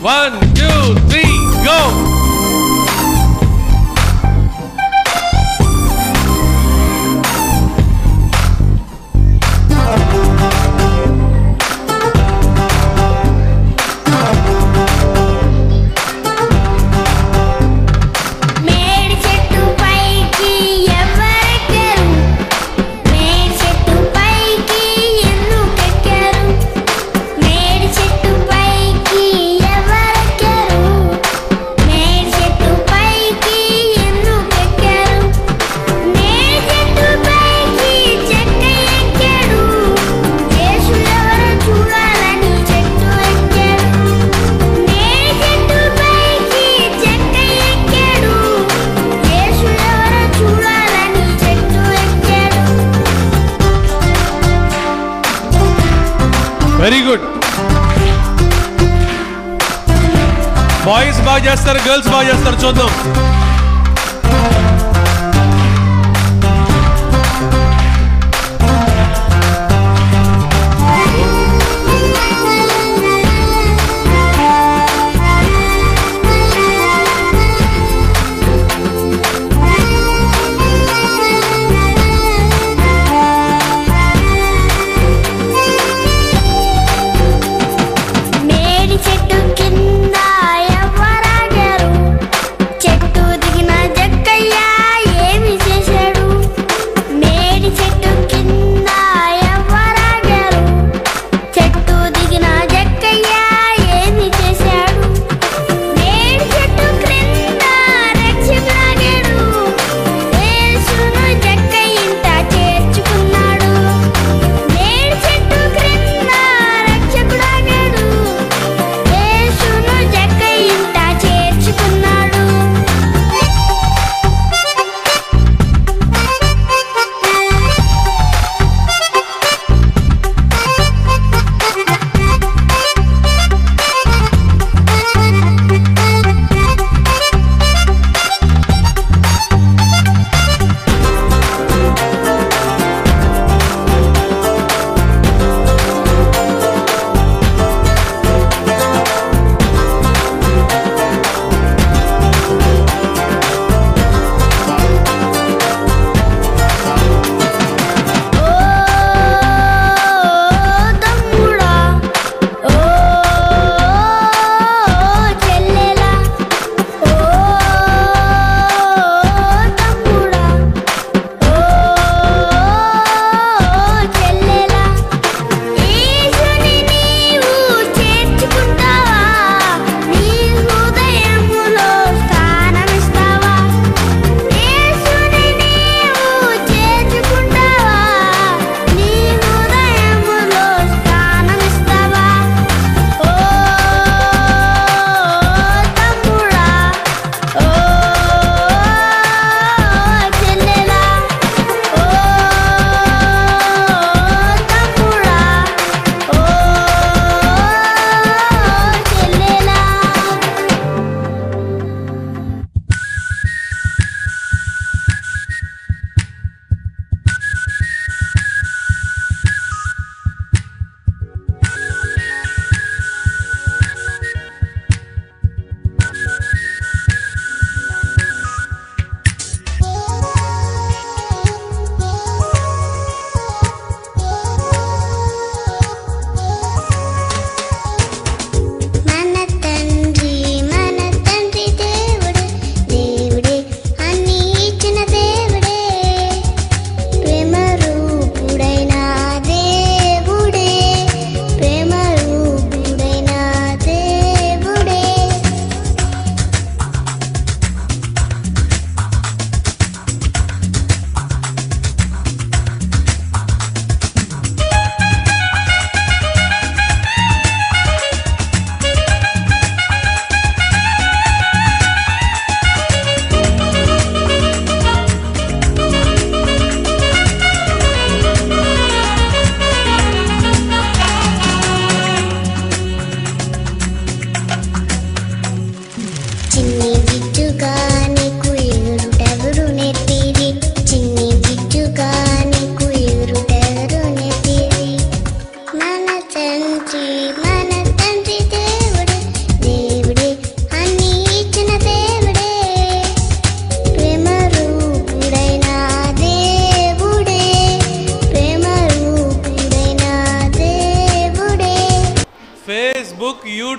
1 2 3 go. Very good. Boys బాగా చేస్తారు, girls బాగా చేస్తారు, చూద్దాం. చెట్టు దిగిన జక్కయ్య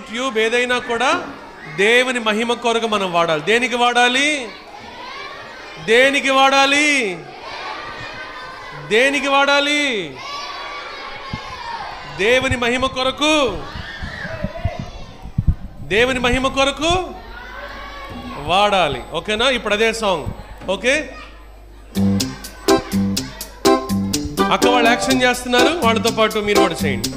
యూట్యూబ్ ఏదైనా కూడా దేవుని మహిమ కొరకు మనం వాడాలి. దేనికి వాడాలి? దేనికి వాడాలి? దేనికి వాడాలి? దేవుని మహిమ కొరకు. దేవుని మహిమ కొరకు వాడాలి. ఓకేనా? ఇప్పుడు అదే సాంగ్. ఓకే, అక్క వాళ్ళు యాక్షన్ చేస్తున్నారు, వాళ్ళతో పాటు మీరు కూడా చేయండి.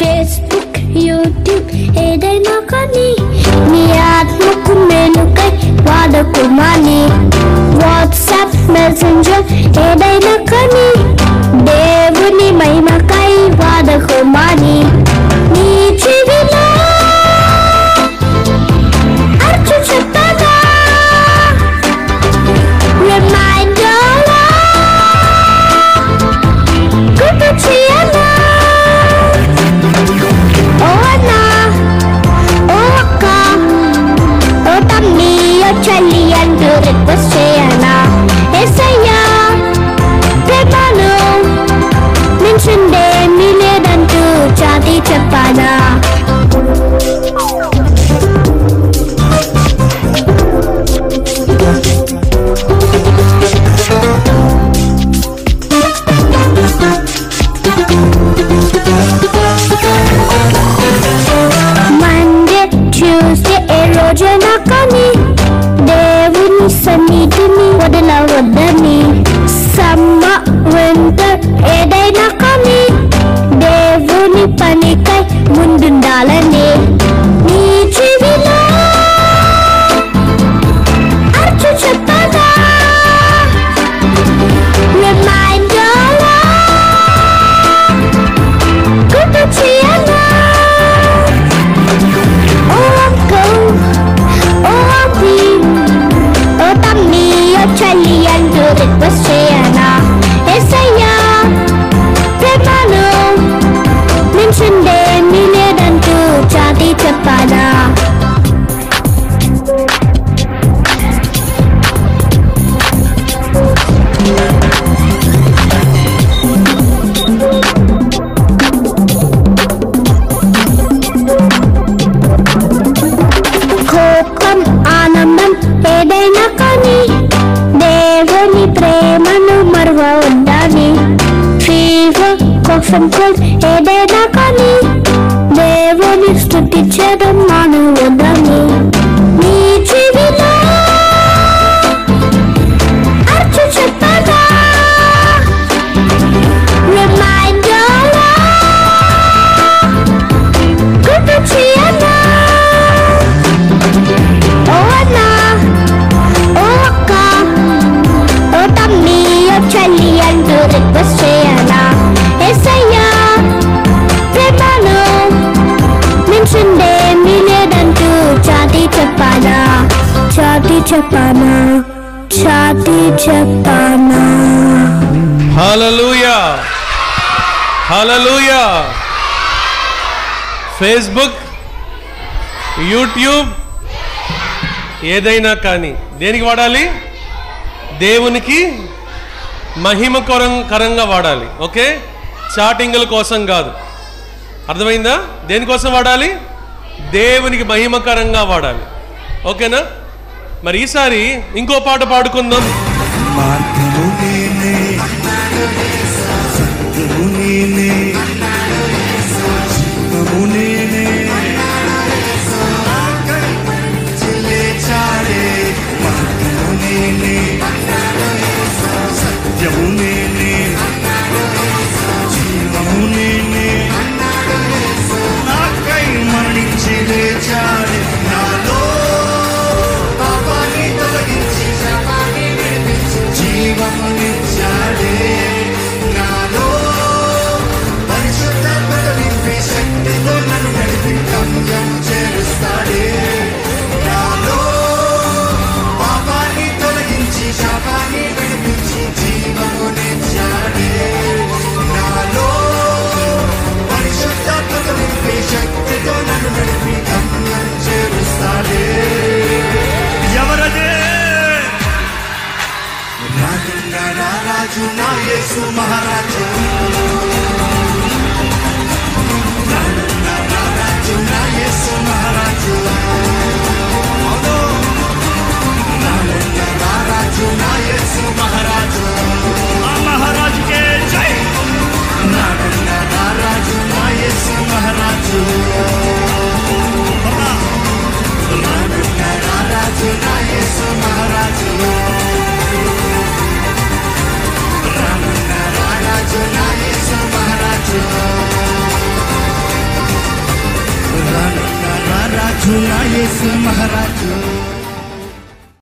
ఫేస్బుక్, యూట్యూబ్ ఏదైనా కానీ నీ ఆత్మకు మేలుకై వాడకుమాని. వాట్సాప్, మెసెంజర్ ఏదైనా కానీ దేవుని మహిమకై వాడకుమాని. నీ చెవిలో అర్చు చెప్పగా రిమైండర్ గుర్తు చేయనా. ఓ అన్నా, ఓ అక్క, ఓ తమ్మి, ఓ చెల్లి అంటూ రిక్వెస్ట్ చేయనా. యేసయ్యా ప్రేమను మించిందేమీ లేదంటూ చాటి చెప్పానా. మండే, ట్యూస్డే ఏ రోజైనా కానీ దేవుని సన్నిధిని వదలవద్దని. సమ్మర్, వింటర్ ఏదైనా కానీ దేవుని పనికై ముందుండాలని. నీ చెవిలో అర్చు చెప్పగా రిమైండర్ గుర్తు చేయనా. ఓ అంకుల్, ఓ ఆంటీ, ఓ తమ్మి, ఓ చెల్లి అంటూ రిక్వెస్ట్ చేయనా. యేసయ్యా ప్రేమను మించిందేమీ లేదంటూ చాటి చెప్పానా. కోపం, ఆనందం ఏదైనా కానీ దేవుని ప్రేమను మరువవద్దని. ఫీవర్, కోపం, కోల్డ్ ఏదైనా కానీ దేవుని స్తుతించడం మానవద్దని. నీ చెవిలో అర్చు చెప్పగా రిమైండర్ గుర్తు చేయనా. ఓ అన్నా, ఓ అక్క, ఓ తమ్మి, ఓ చెల్లి అంటూ రిక్వెస్ట్ చేయనా. యేసయ్యా ప్రేమను మించిందేమీ లేదంటూ చాటి చెప్పానా. చాటి చెప్పానా, చాటి చెప్పానా. హల్లెలూయా, హల్లెలూయా. ఫేస్బుక్, యూట్యూబ్ ఏదైనా కానీ దేనికి వాడాలి? దేవునికి మహిమ కరంగా వాడాలి. ఓకే, చాటింగుల కోసం కాదు. అర్థమైందా? దేనికోసం వాడాలి? దేవునికి మహిమకరంగా వాడాలి. ఓకేనా? మరి ఈసారి ఇంకో పాట పాడుకుందాం. మార్గము నేనే, సత్యము నేనే, జీవము నేనే, లేచాడే. మార్గము నేనే, సత్యము నేనే, జీవము నేనే, నాకై మరణించి లేచాడే. నాలో పాపాన్ని తొలగించి జీవమునిచ్చాడే. నాలో పరిశుద్ధాత్మను నింపి శక్తితో నన్ను నడిపి గమ్యం చేరుస్తాడే. నాలో పాపాన్ని తొలగించి శాపాన్ని విడిపించి జీవమునిచ్చాడే. నాలో పరిశుద్ధాత్మను నింపి శక్తితో నన్ను నడిపి గమ్యం చేరుస్తాడే. ఎవరదే? రాజు నా యేసు మహారాజు.